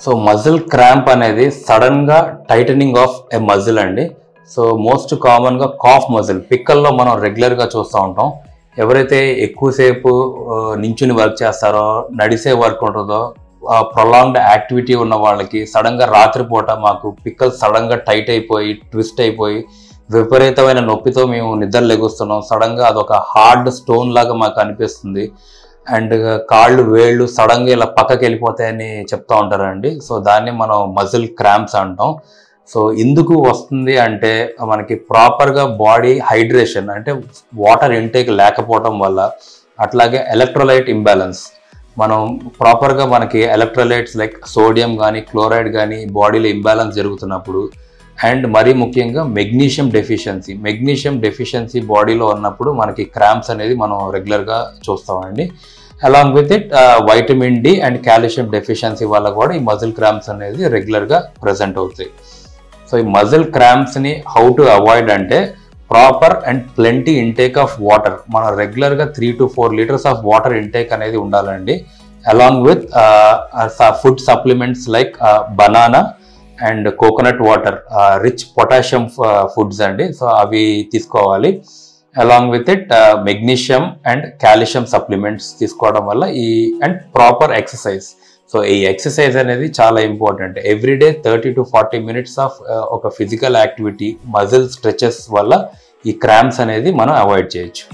So muscle cramp అనేది సడన్గా titling of a muscle అండి. సో మోస్ట్ కామన్గా కాఫ్ మజిల్ పిక్కల్లో మనం రెగ్యులర్గా చూస్తూ ఉంటాం. ఎవరైతే ఎక్కువసేపు నించుని వర్క్ చేస్తారో, నడిసే వర్క్ ఉంటుందో, ప్రొలాంగ్డ్ యాక్టివిటీ ఉన్న వాళ్ళకి సడన్గా రాత్రిపూట మాకు పిక్కలు సడన్గా టైట్ అయిపోయి, ట్విస్ట్ అయిపోయి, విపరీతమైన నొప్పితో మేము నిద్ర లెగుస్తున్నాం. సడన్గా అదొక హార్డ్ స్టోన్ లాగా మాకు అనిపిస్తుంది. అండ్ కాళ్ళు వేళ్ళు సడన్గా ఇలా పక్కకి వెళ్ళిపోతాయని చెప్తూ ఉంటారండి. సో దాన్ని మనం మజిల్ క్రాంప్స్ అంటాం. సో ఎందుకు వస్తుంది అంటే మనకి ప్రాపర్గా బాడీ హైడ్రేషన్ అంటే వాటర్ ఇంటేక్ లేకపోవడం వల్ల, అట్లాగే ఎలక్ట్రోలైట్ ఇంబ్యాలెన్స్, మనం ప్రాపర్గా మనకి ఎలక్ట్రోలైట్స్ లైక్ సోడియం కానీ క్లోరైడ్ కానీ బాడీలో ఇంబ్యాలెన్స్ జరుగుతున్నప్పుడు, అండ్ మరీ ముఖ్యంగా మెగ్నీషియం డెఫిషియన్సీ బాడీలో ఉన్నప్పుడు మనకి క్రాంప్స్ అనేది మనం రెగ్యులర్గా చూస్తామండి. Along with it vitamin D and calcium deficiency వల్ల కూడా ఈ మజిల్ క్రాంప్స్ అనేది రెగ్యులర్గా ప్రజెంట్ అవుతాయి. సో ఈ మజిల్ క్రాంప్స్ని హౌ టు అవాయిడ్ అంటే proper and plenty intake of water. మనం రెగ్యులర్గా 3 to 4 liters of water intake అనేది ఉండాలండి. Along with food supplements like banana and coconut water, rich potassium foods అండి. సో అవి తీసుకోవాలి. Along with it magnesium and calcium supplements తీసుకోవడం వల్ల and proper exercise. So ఈ ఎక్సర్సైజ్ అనేది చాలా important. Everyday 30 to 40 minutes of ఒక ఫిజికల్ యాక్టివిటీ, మజిల్ స్ట్రెచెస్ వల్ల ఈ క్రాంప్స్ అనేది మనం అవాయిడ్ చేయొచ్చు.